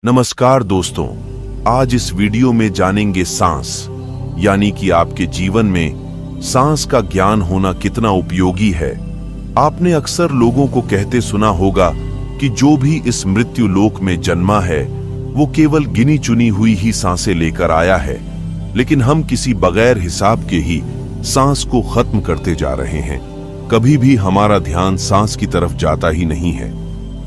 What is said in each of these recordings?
नमस्कार दोस्तों, आज इस वीडियो में जानेंगे सांस, यानी कि आपके जीवन में सांस का ज्ञान होना कितना उपयोगी है। आपने अक्सर लोगों को कहते सुना होगा कि जो भी इस मृत्यु लोक में जन्मा है वो केवल गिनी चुनी हुई ही सांसें लेकर आया है, लेकिन हम किसी बगैर हिसाब के ही सांस को खत्म करते जा रहे हैं। कभी भी हमारा ध्यान सांस की तरफ जाता ही नहीं है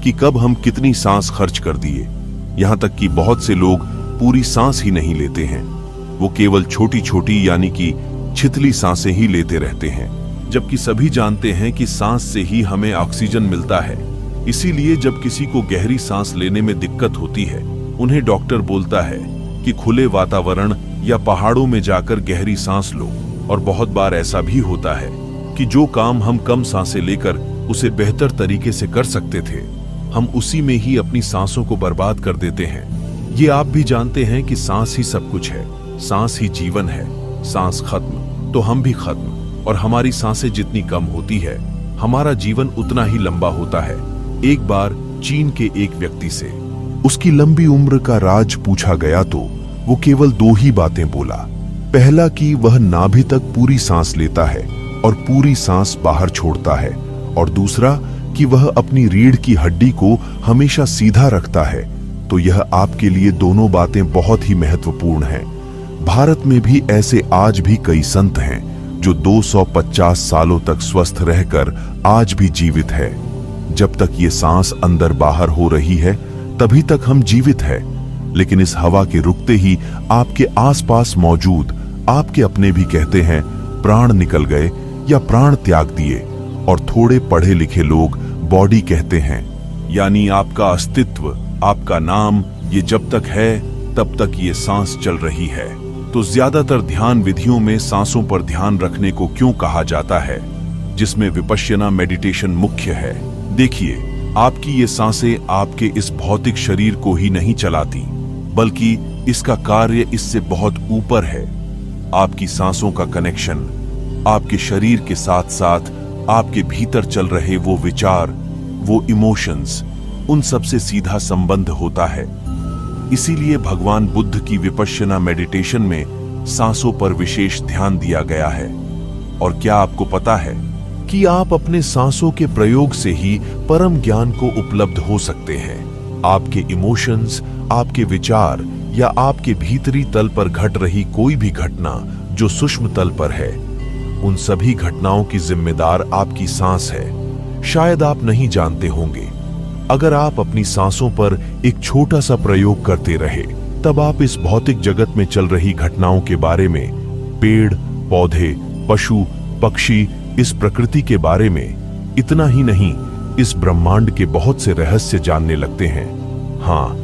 कि कब हम कितनी सांस खर्च कर दिए। यहां तक कि बहुत से लोग पूरी सांस ही नहीं लेते हैं, वो केवल छोटी छोटी यानी कि छितली सांसें ही लेते रहते हैं, जबकि सभी जानते हैं कि सांस से ही हमें ऑक्सीजन मिलता है। इसीलिए जब किसी को गहरी सांस लेने में दिक्कत होती है, उन्हें डॉक्टर बोलता है कि खुले वातावरण या पहाड़ों में जाकर गहरी सांस लो। और बहुत बार ऐसा भी होता है कि जो काम हम कम सांसें लेकर उसे बेहतर तरीके से कर सकते थे, हम उसी में ही अपनी सांसों को बर्बाद कर देते हैं। ये आप भी जानते हैं कि सांस ही सब कुछ है, सांस ही जीवन है। सांस खत्म तो हम भी खत्म, और हमारी सांसें जितनी कम होती है हमारा जीवन उतना ही लंबा होता है। एक बार चीन के एक व्यक्ति से उसकी लंबी उम्र का राज पूछा गया तो वो केवल दो ही बातें बोला। पहला कि वह नाभि तक पूरी सांस लेता है और पूरी सांस बाहर छोड़ता है, और दूसरा कि वह अपनी रीढ़ की हड्डी को हमेशा सीधा रखता है। तो यह आपके लिए दोनों बातें बहुत ही महत्वपूर्ण हैं। भारत में भी ऐसे आज भी कई संत हैं जो 250 सालों तक स्वस्थ रहकर आज भी जीवित है। जब तक ये सांस अंदर बाहर हो रही है तभी तक हम जीवित है, लेकिन इस हवा के रुकते ही आपके आसपास मौजूद आपके अपने भी कहते हैं प्राण निकल गए या प्राण त्याग दिए, और थोड़े पढ़े लिखे लोग बॉडी कहते हैं, यानी आपका अस्तित्व, आपका नाम, ये जब तक है तब तक ये सांस चल रही है। तो ज्यादातर ध्यान विधियों में सांसों पर ध्यान रखने को क्यों कहा जाता है, जिसमें विपश्यना मेडिटेशन मुख्य है। देखिए, आपकी ये सांसें आपके इस भौतिक शरीर को ही नहीं चलाती, बल्कि इसका कार्य इससे बहुत ऊपर है। आपकी सांसों का कनेक्शन आपके शरीर के साथ साथ आपके भीतर चल रहे वो विचार, वो इमोशंस, उन सब से सीधा संबंध होता है। इसीलिए भगवान बुद्ध की विपश्यना मेडिटेशन में सांसों पर विशेष ध्यान दिया गया है। और क्या आपको पता है कि आप अपने सांसों के प्रयोग से ही परम ज्ञान को उपलब्ध हो सकते हैं। आपके इमोशंस, आपके विचार या आपके भीतरी तल पर घट रही कोई भी घटना जो सूक्ष्म तल पर है, उन सभी घटनाओं की जिम्मेदार आपकी सांस है। शायद आप नहीं जानते होंगे, अगर आप अपनी सांसों पर एक छोटा सा प्रयोग करते रहे, तब आप इस भौतिक जगत में चल रही घटनाओं के बारे में, पेड़ पौधे, पशु पक्षी, इस प्रकृति के बारे में, इतना ही नहीं, इस ब्रह्मांड के बहुत से रहस्य जानने लगते हैं। हाँ,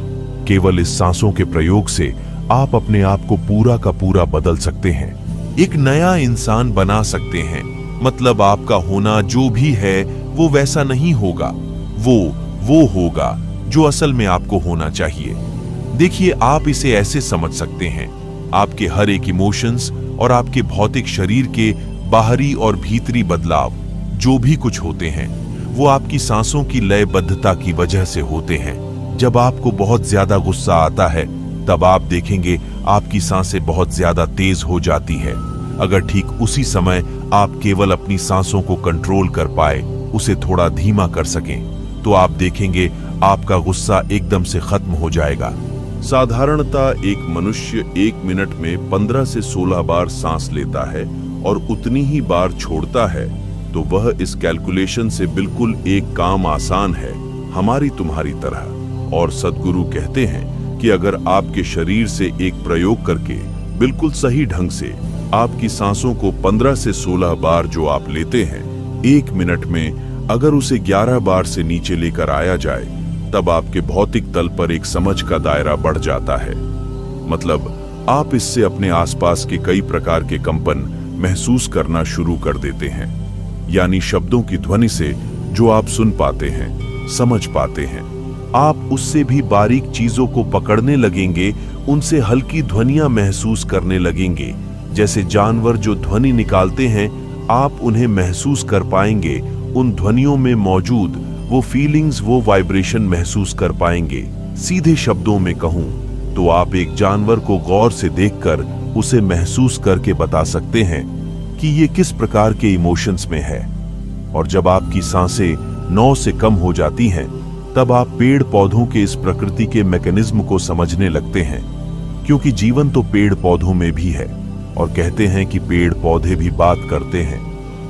केवल इस सांसों के प्रयोग से आप अपने आप को पूरा का पूरा बदल सकते हैं, एक नया इंसान बना सकते हैं। मतलब आपका होना जो भी है वो वैसा नहीं होगा, वो होगा जो असल में आपको होना चाहिए। देखिए, आप इसे ऐसे समझ सकते हैं, आपके हर एक इमोशंस और आपके भौतिक शरीर के बाहरी और भीतरी बदलाव जो भी कुछ होते हैं, वो आपकी सांसों की लयबद्धता की वजह से होते हैं। जब आपको बहुत ज्यादा गुस्सा आता है, तब आप देखेंगे आपकी सांसें बहुत ज्यादा तेज हो जाती है। अगर ठीक उसी समय आप केवल अपनी सांसों को कंट्रोल कर पाए, उसे थोड़ा धीमा कर सकें, तो आप देखेंगे आपका गुस्सा एकदम से खत्म हो जाएगा। साधारणतः एक मनुष्य 1 मिनट में 15 से 16 बार सांस लेता है और उतनी ही बार छोड़ता है। तो वह इस कैलकुलेशन से बिल्कुल एक काम आसान है, हमारी तुम्हारी तरह। और सद्गुरु कहते हैं कि अगर आपके शरीर से एक प्रयोग करके बिल्कुल सही ढंग से आपकी सांसों को 15 से 16 बार जो आप लेते हैं 1 मिनट में, अगर उसे 11 बार से नीचे लेकर आया जाए, तब आपके भौतिक तल पर एक समझ का दायरा बढ़ जाता है। मतलब आप इससे अपने आसपास के कई प्रकार के कंपन महसूस करना शुरू कर देते हैं, यानी शब्दों की ध्वनि से जो आप सुन पाते हैं, समझ पाते हैं, आप उससे भी बारीक चीजों को पकड़ने लगेंगे, उनसे हल्की ध्वनियां महसूस करने लगेंगे। जैसे जानवर जो ध्वनि निकालते हैं, आप उन्हें महसूस कर पाएंगे, उन ध्वनियों में मौजूद वो फीलिंग्स, वो वाइब्रेशन महसूस कर पाएंगे। सीधे शब्दों में कहूं तो आप एक जानवर को गौर से देखकर उसे महसूस करके बता सकते हैं कि ये किस प्रकार के इमोशंस में है। और जब आपकी सांसें 9 से कम हो जाती हैं, तब आप पेड़ पौधों के इस प्रकृति के मैकेनिज्म को समझने लगते हैं, क्योंकि जीवन तो पेड़ पौधों में भी है। और कहते हैं कि पेड़ पौधे भी बात करते हैं।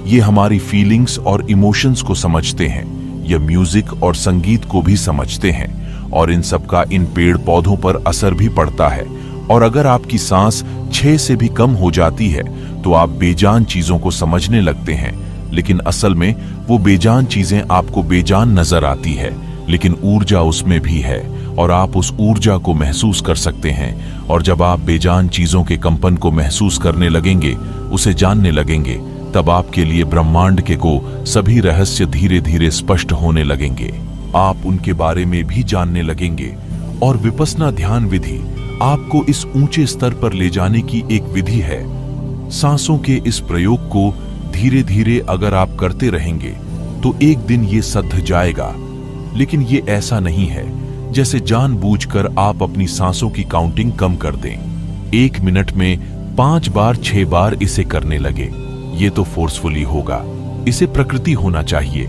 ये हमारी फीलिंग्स और इमोशंस को समझते हैं। ये म्यूजिक और संगीत को भी समझते हैं, और इन सब का इन पेड़ पौधों पर असर भी पड़ता है। और अगर आपकी सांस 6 से भी कम हो जाती है तो आप बेजान चीजों को समझने लगते हैं, लेकिन असल में वो बेजान चीजें आपको बेजान नजर आती है, लेकिन ऊर्जा उसमें भी है और आप उस ऊर्जा को महसूस कर सकते हैं। और जब आप बेजान चीजों के कंपन को महसूस करने लगेंगे, उसे जानने लगेंगे, तब आपके लिए ब्रह्मांड के को सभी रहस्य धीरे धीरे स्पष्ट होने लगेंगे। आप उनके बारे में भी जानने लगेंगे। और विपस्सना ध्यान विधि आपको इस ऊंचे स्तर पर ले जाने की एक विधि है। सांसों के इस प्रयोग को धीरे धीरे अगर आप करते रहेंगे तो एक दिन ये सध जाएगा। लेकिन ये ऐसा नहीं है जैसे जानबूझकर आप अपनी सांसों की काउंटिंग कम कर दें। 1 मिनट में 5 बार 6 बार इसे करने लगे। ये तो फोर्सफुली होगा, इसे प्रकृति होना चाहिए।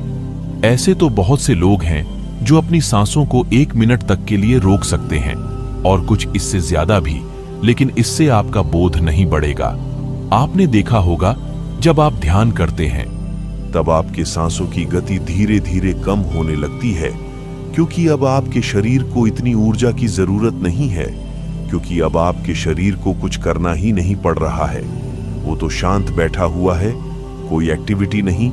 ऐसे तो बहुत से लोग हैं जो अपनी सांसों को 1 मिनट तक के लिए रोक सकते हैं, और कुछ इससे ज्यादा भी, लेकिन इससे आपका बोध नहीं बढ़ेगा। आपने देखा होगा जब आप ध्यान करते हैं तब आपके सांसों की गति धीरे धीरे कम होने लगती है, क्योंकि अब आपके शरीर को इतनी ऊर्जा की जरूरत नहीं है, क्योंकि अब आपके शरीर को कुछ करना ही नहीं पड़ रहा है। वो तो शांत बैठा हुआ है, कोई एक्टिविटी नहीं,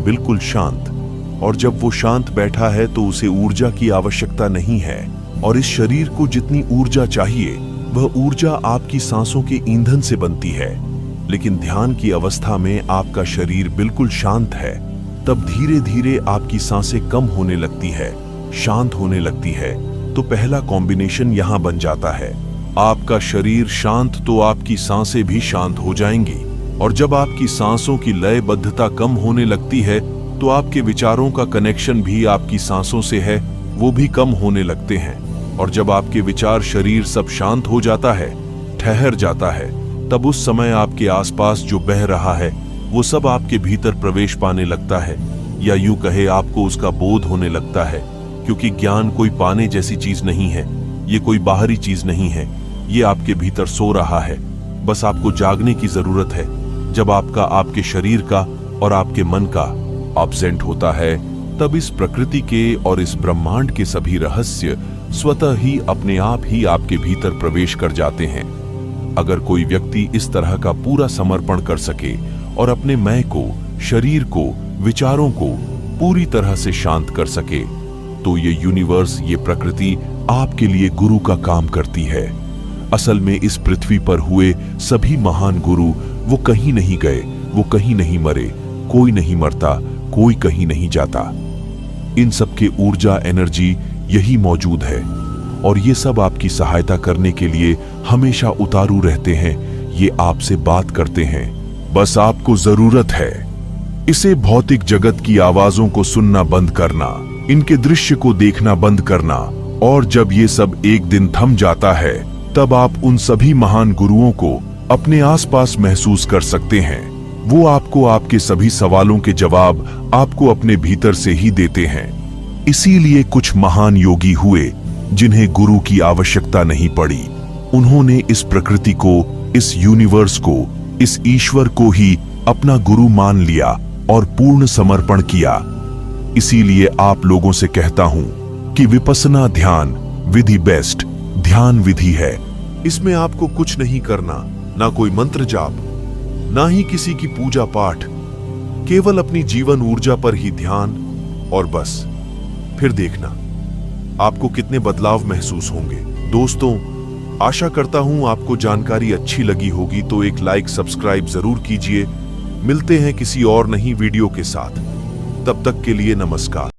बिल्कुल शांत। और जब वो शांत बैठा है तो उसे ऊर्जा की आवश्यकता नहीं है, और इस शरीर को जितनी ऊर्जा चाहिए वह ऊर्जा आपकी सांसों के ईंधन से बनती है। लेकिन ध्यान की अवस्था में आपका शरीर बिल्कुल शांत है, तब धीरे धीरे आपकी सांसें कम होने लगती है, शांत होने लगती है। तो पहला कॉम्बिनेशन यहां बन जाता है, आपका शरीर शांत तो आपकी सांसें भी शांत हो जाएंगी। और जब आपकी सांसों की लयबद्धता कम होने लगती है तो आपके विचारों का कनेक्शन भी आपकी सांसों से है, वो भी कम होने लगते हैं। और जब आपके विचार शरीर सब शांत हो जाता है, ठहर जाता है, तब उस समय आपके आसपास जो बह रहा है वो सब आपके भीतर प्रवेश पाने लगता है, या यूं कहे आपको उसका बोध होने लगता है। क्योंकि ज्ञान कोई पाने जैसी चीज नहीं है, ये कोई बाहरी चीज नहीं है, ये आपके भीतर सो रहा है। बस आपको जागने की जरूरत है। जब आपका आपके शरीर का और आपके मन का एब्सेंट होता है, तब इस प्रकृति के और इस ब्रह्मांड के सभी रहस्य स्वतः ही अपने आप ही आपके भीतर प्रवेश कर जाते हैं। अगर कोई व्यक्ति इस तरह का पूरा समर्पण कर सके और अपने मैं को, शरीर को, विचारों को पूरी तरह से शांत कर सके, तो ये यूनिवर्स, ये प्रकृति आपके लिए गुरु का काम करती है। असल में इस पृथ्वी पर हुए सभी महान गुरु वो कहीं नहीं गए, वो कहीं नहीं मरे, कोई नहीं मरता, कोई कहीं नहीं जाता। इन सब के ऊर्जा, एनर्जी यही मौजूद है, और ये सब आपकी सहायता करने के लिए हमेशा उतारू रहते हैं। ये आपसे बात करते हैं, बस आपको जरूरत है इसे भौतिक जगत की आवाजों को सुनना बंद करना, इनके दृश्य को देखना बंद करना। और जब ये सब एक दिन थम जाता है, तब आप उन सभी महान गुरुओं को अपने आसपास महसूस कर सकते हैं। वो आपको आपके सभी सवालों के जवाब आपको अपने भीतर से ही देते हैं। इसीलिए कुछ महान योगी हुए जिन्हें गुरु की आवश्यकता नहीं पड़ी। उन्होंने इस प्रकृति को, इस यूनिवर्स को, इस ईश्वर को ही अपना गुरु मान लिया और पूर्ण समर्पण किया। इसीलिए आप लोगों से कहता हूं कि विपस्सना ध्यान विधि बेस्ट ध्यान विधि है। इसमें आपको कुछ नहीं करना, ना कोई मंत्र जाप, ना ही किसी की पूजा पाठ, केवल अपनी जीवन ऊर्जा पर ही ध्यान, और बस। फिर देखना आपको कितने बदलाव महसूस होंगे। दोस्तों, आशा करता हूं आपको जानकारी अच्छी लगी होगी, तो एक लाइक, सब्सक्राइब जरूर कीजिए। मिलते हैं किसी और नई वीडियो के साथ, तब तक के लिए नमस्कार।